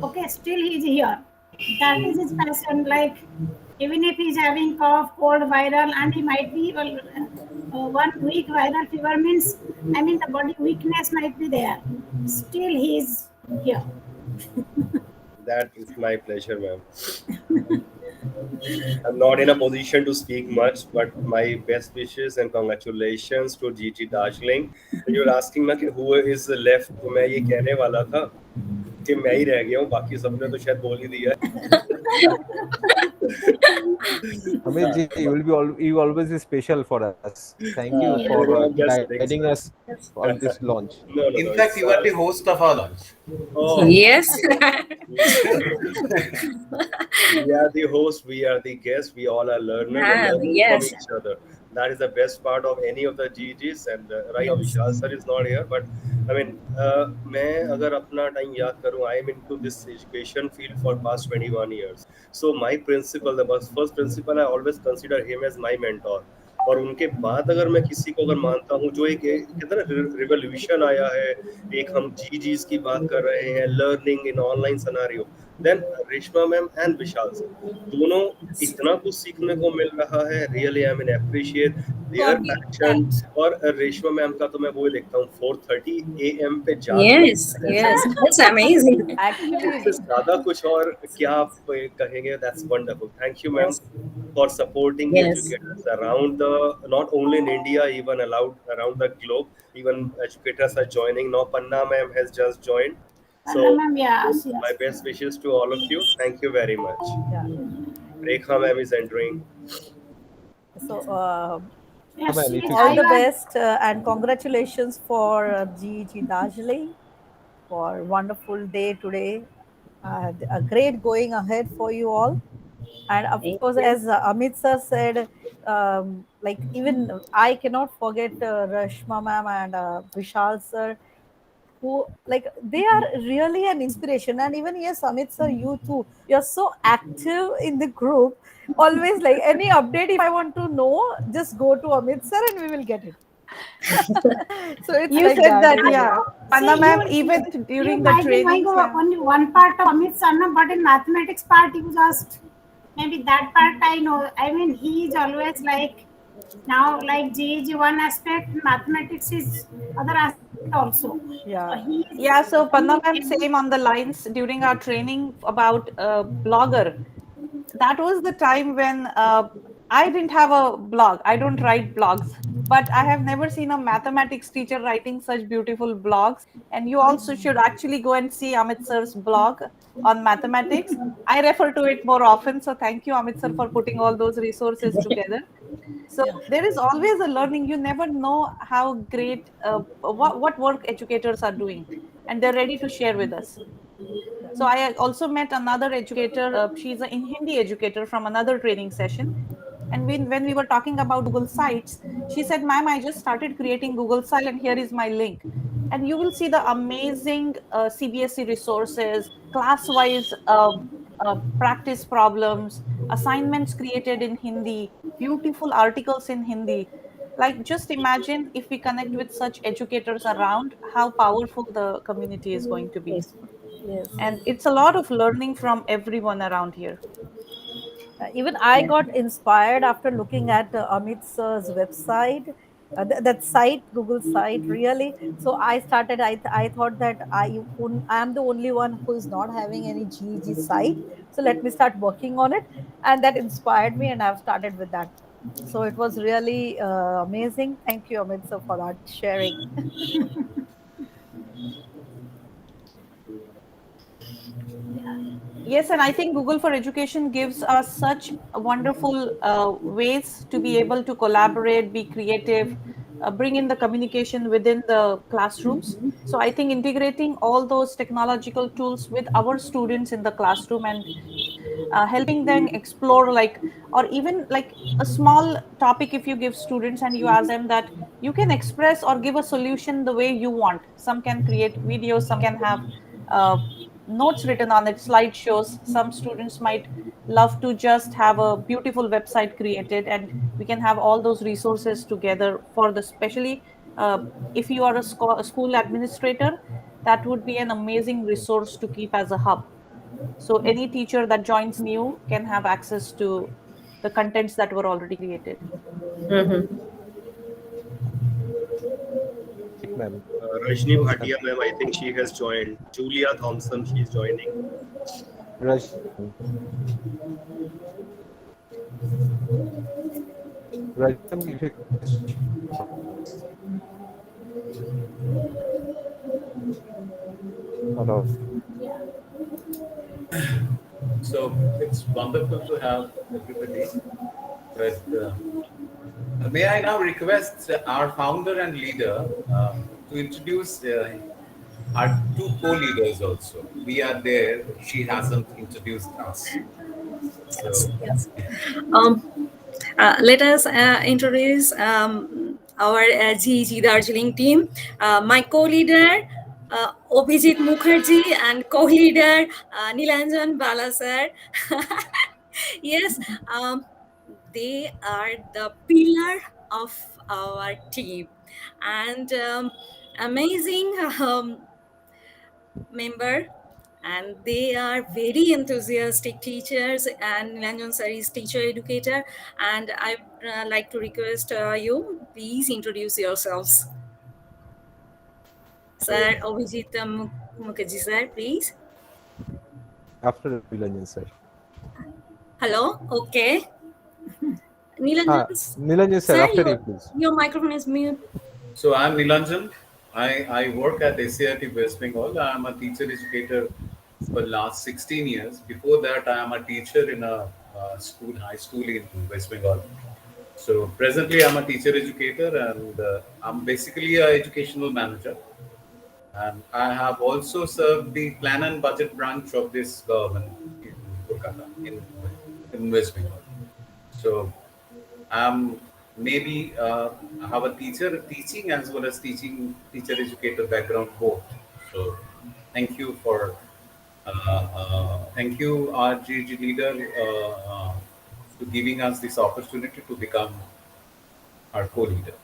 Okay, still he's here. That is his passion. Like, even if he's having cough, cold, viral, and he might be 1 week viral fever means, I mean, the body weakness might be there. Still he's here. That is my pleasure, ma'am. I'm not in a position to speak much, but my best wishes and congratulations to GEG Darjeeling. You're asking me who is left? तो मैं ये कहने वाला था कि मैं ही रह गया हूँ, बाकी सबने तो शायद बोल ही दिया है. Amit ji, you always be special for us. Thank you Yeah. for I'm just kidding, guiding sir. us on this launch. No, no, In no. fact, you are the host of our lunch. Oh, Yes. we are the host, we are the guest, we all are learners and learning from Yes. each other. That is the best part of any of the GGs. And right now Vishal sir is not here, but I mean, मैं अगर अपना time याद करूँ, I am into this education field for past 21 years. So my principal, the first principal, I always consider him as my mentor. और उनके बाद अगर मैं किसी को अगर मानता हूँ जो एक कितना रिवोल्यूशन आया है, एक हम जीजीज की बात कर रहे हैं, learning in online scenario, then Reshma ma'am and Vishal sir दोनों इतना कुछ सीखने को मिल रहा है. Really I mean appreciate their passion. और रेशमा मैम का तो मैं वो देखता हूँ 4:30 AM पे Yes, yes, that's amazing. इससे ज्यादा कुछ और क्या आप कहेंगे? That's wonderful. Thank you ma'am for supporting Yes. educators around the, not only in India, even around the globe. Even educators are joining now. Panna ma'am has just joined. So Panna ma'am, yes, yes. my best wishes to all of you. Thank you very much. Rekha ma'am is entering. So Yes, Ma'am, it is- all the best and congratulations for GEG Darjeeling for wonderful day today and a great going ahead for you all. And of Thank course, you. as Amit sir said, like even I cannot forget Rashma ma'am and Vishal sir, who like they are really an inspiration. And even yes, Amit sir, you too, you're so active in the group. Always like any update, if I want to know, just go to Amit sir and we will get it. So it's You like said that, that. yeah. Panna ma'am, even during the trainings, You only one part of Amit Sarna, but in mathematics part, you just maybe that part I know. I mean, he is always like now, like GEG one aspect, mathematics is other aspect also. Yeah. Yeah, so Panna ma'am, same on the lines during our training about blogger. That was the time when I didn't have a blog. I don't write blogs, but I have never seen a mathematics teacher writing such beautiful blogs. And you also should actually go and see Amit sir's blog on mathematics. I refer to it more often. So thank you, Amit sir, for putting all those resources together. So there is always a learning. You never know how great what work educators are doing, and they're ready to share with us. So I also met another educator. She's a Hindi educator from another training session. And when we were talking about Google Sites, she said, "Ma'am, I just started creating Google Site, and here is my link." And you will see the amazing CBSE resources, class-wise practice problems, assignments created in Hindi, beautiful articles in Hindi. Like, just imagine if we connect with such educators around, how powerful the community is going to be. Yes. And it's a lot of learning from everyone around here. Even I got inspired after looking at Amit sir's website, that site, Google site, really. So I started. I thought that I am the only one who is not having any GEG site. So let me start working on it, and that inspired me, and I've started with that. So it was really amazing. Thank you, Amit sir, for that sharing. Yes, and I think Google for Education gives us such wonderful ways to be able to collaborate, be creative, bring in the communication within the classrooms. So I think integrating all those technological tools with our students in the classroom and helping them explore, like, or even like a small topic, if you give students and you ask them that you can express or give a solution the way you want. Some can create videos, some can have notes written on it, slideshows. Some students might love to just have a beautiful website created, and we can have all those resources together for the, especially if you are a school administrator, that would be an amazing resource to keep as a hub. So any teacher that joins new can have access to the contents that were already created. Ma'am. Rajni Bhatia ma'am, I think she has joined. Julia Thompson, she is joining. Raj. Raj, if you So it's wonderful to have everybody. But may I now request our founder and leader to introduce our two co-leaders also. We are there. She hasn't introduced us. So, Yes. Let us introduce our GEG Darjeeling team. My co-leader, Abhijit Mukherjee, and co-leader, Nilanjan Bala sir. Yes, they are the pillar of our team. And amazing member, and they are very enthusiastic teachers, and Nilanjan sir is teacher educator, and I like to request you, please introduce yourselves. Sir Abhijit Mukherjee sir, please. After Nilanjan sir. Hello, okay. Nilanjan, Nilanjan sir, after you, please. Your microphone is mute. So I'm Nilanjan. I work at SCRT West Bengal. I'm a teacher educator for the last 16 years. Before that, I am a teacher in a high school in West Bengal. So presently, I'm a teacher educator, and I'm basically an educational manager. And I have also served the plan and budget branch of this government in Kolkata, in West Bengal. So I'm maybe I have a teaching as well as teacher educator background both. So thank you for thank you our GG leader to giving us this opportunity to become our co-leader.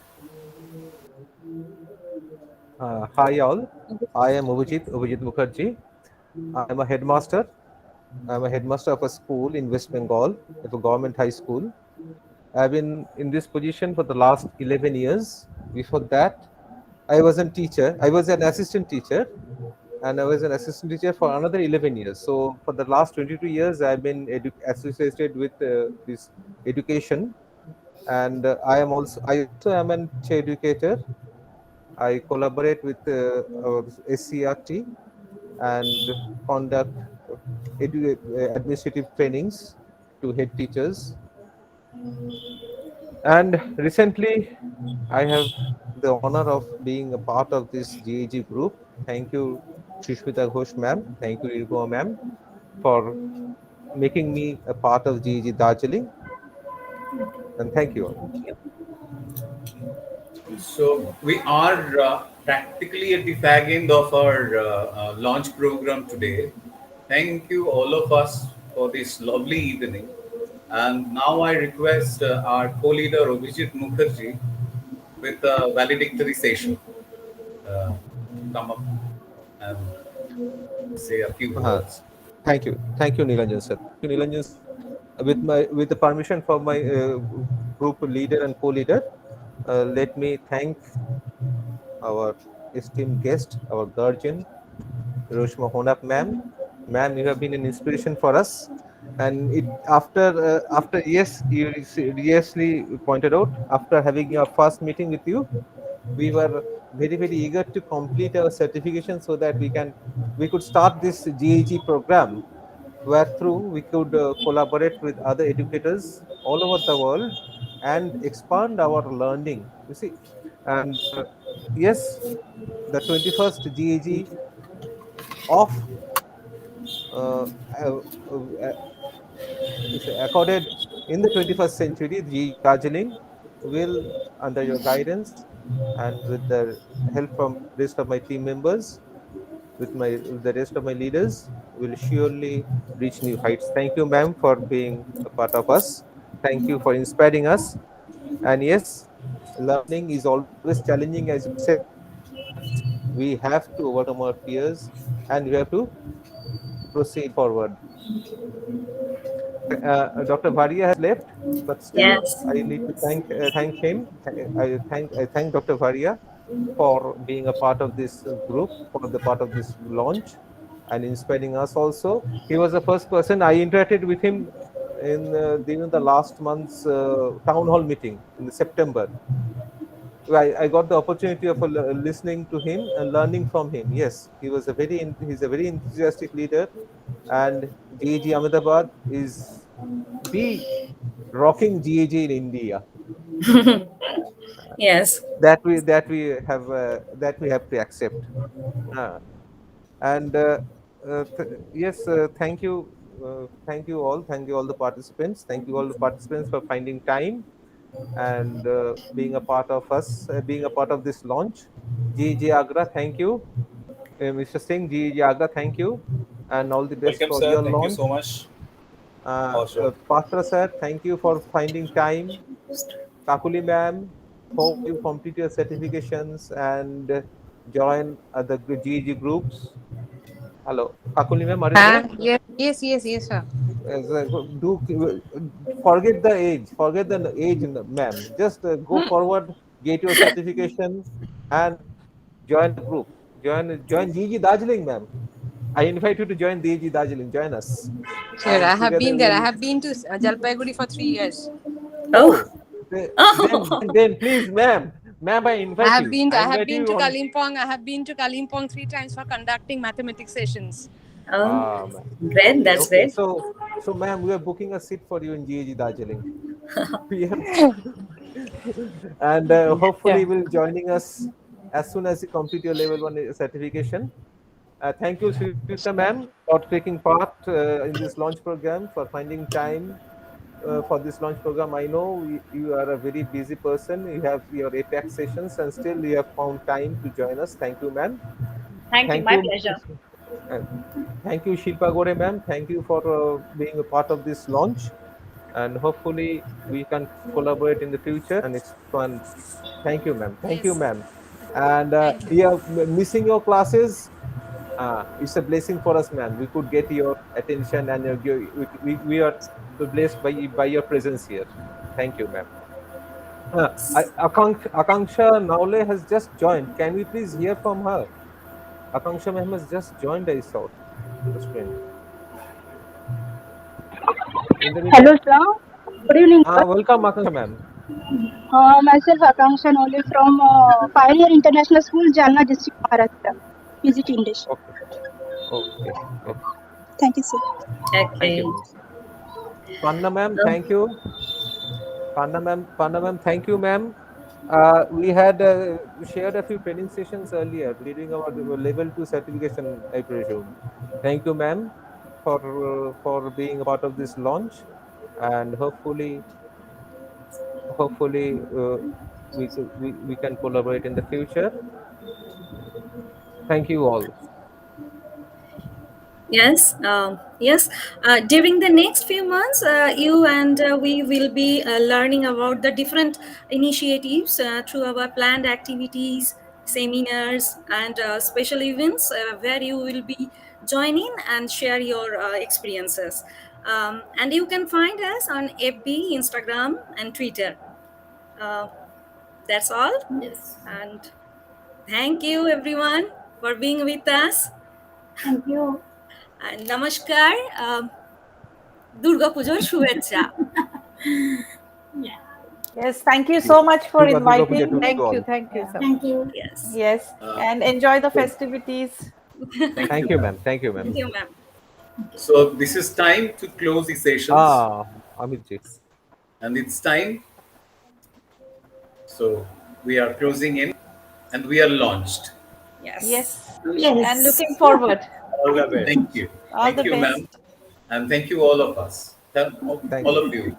Hi all, I am Abhijit Mukherjee. I am a headmaster. I am a headmaster of a school in West Bengal, at a government high school. I have been in this position for the last 11 years. Before that, I was a teacher. I was an assistant teacher, and I was an assistant teacher for another 11 years. So for the last 22 years, I've been associated with this education, and I also am an educator. I collaborate with our SCRT and conduct administrative trainings to head teachers. And recently, I have the honor of being a part of this GEG group. Thank you, Shrishmita Ghosh ma'am. Thank you, Irgo ma'am, for making me a part of GEG Darjeeling. And thank you all. So we are practically at the fag end of our launch program today. Thank you all of us for this lovely evening. And now I request our co-leader Abhijit Mukherjee with a valedictory session to come up and say a few words. Thank you, Nilanjan sir. Thank you, Nilanjan sir. With the permission for my group leader and co-leader, let me thank our esteemed guest, our guardian, Roshma Honap ma'am. Ma'am, you have been an inspiration for us. And after yes, you seriously pointed out, after having your first meeting with you, we were very, very eager to complete our certification so that we could start this GEG program, where through we could collaborate with other educators all over the world and expand our learning. You see, and yes, the 21st GEG of accorded in the 21st century, the Darjeeling will, under your guidance and with the help from rest of my team members, with the rest of my leaders, will surely reach new heights. Thank you, ma'am, for being a part of us. Thank you for inspiring us. And yes, learning is always challenging, as you said. We have to overcome our fears and we have to proceed forward. Dr. Varia has left, but still, yes, I need to thank him. I thank Dr. Varia for being a part of this group, for the part of this launch, and inspiring us also. He was the first person I interacted with him during the last month's town hall meeting in September. I got the opportunity of listening to him and learning from him. Yes, he's a very enthusiastic leader, and GAG Ahmedabad is the rocking GAG in India. Yes. That we have to accept. Yes, thank you all, thank you all the participants, thank you all the participants for finding time and being a part of being a part of this launch. GAG Agra, thank you. Mr. Singh, GAG Agra, thank you, and all the best Welcome, for sir. your Thank you launch. so much. Sure. Patra sir, thank you for finding time. Kakuli ma'am, hope you complete your certifications and join the GAG groups. Hello, Kakuli ma'am, are you there? Yes, sir. Do forget the age, ma'am. Just go forward, get your certification, and join the group. Join GG Darjeeling, ma'am. I invite you to join GG Darjeeling. Join us. Sure, And I have together been there. I we'll- have been to Jalpaiguri for 3 years. Then please, ma'am, I invite I have you. been. I have been you to on- Kalimpong. I have been to Kalimpong 3 times for conducting mathematics sessions. Ma'am. Great, that's Okay, great. so ma'am, we are booking a seat for you in GAG Darjeeling. And hopefully will joining us as soon as you complete your level 1 certification. Thank you, Srita ma'am, for taking part in this launch program, for finding time for this launch program. I know you are a very busy person. You have your APEX sessions and still you have found time to join us. Thank you, ma'am. Thank you. My pleasure. Thank you, Shilpa Gore ma'am. Thank you for being a part of this launch. And hopefully we can collaborate in the future and expand. Thank you, ma'am. Thank you, ma'am. And missing your classes, it's a blessing for us, ma'am. We could get your attention and we are blessed by your presence here. Thank you, ma'am. Akanksha Naule has just joined. Can we please hear from her? Akanksha ma'am has just joined, I saw the screen. Hello, sir. Good evening. Welcome, Akanksha ma'am. Myself, Akanksha Nole from Pioneer International School, Jalna district, Maharashtra. Music English. Okay. Thank you, sir. Thank you. Panna ma'am, thank you. Panna ma'am, thank you, ma'am. We had shared a few training sessions earlier leading our level 2 certification, I presume. Thank you, ma'am, for being a part of this launch, and hopefully we can collaborate in the future. Thank you all. Yes, yes. During the next few months, you and we will be learning about the different initiatives through our planned activities, seminars, and special events where you will be joining and share your experiences. And you can find us on FB, Instagram, and Twitter. That's all. Yes. And thank you, everyone, for being with us. Thank you. And namaskar. Durga Pujo Shuvecha. Yes, thank you so much for Durga Puja inviting. to Thank all. you, thank you. Sir. Thank you. Yes. Yes, and enjoy the festivities. Thank you, ma'am. Thank you, ma'am. Thank you, ma'am. So this is time to close the sessions. Amit ji. And it's time. So we are closing in and we are launched. Yes. And looking forward. All the best. Thank you. All Thank the you, best. ma'am. And thank you, all of us. All of you.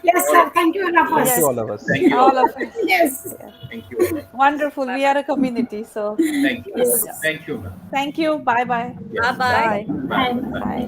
Yes, sir. Thank you, all of us. Thank you, all of us. Thank you. All of us. Yes. Thank you. All. Wonderful. We are a community. So Thank you. Yes. Thank you, ma'am. thank you. Bye bye. Yes. Bye-bye. Bye. Bye. Bye.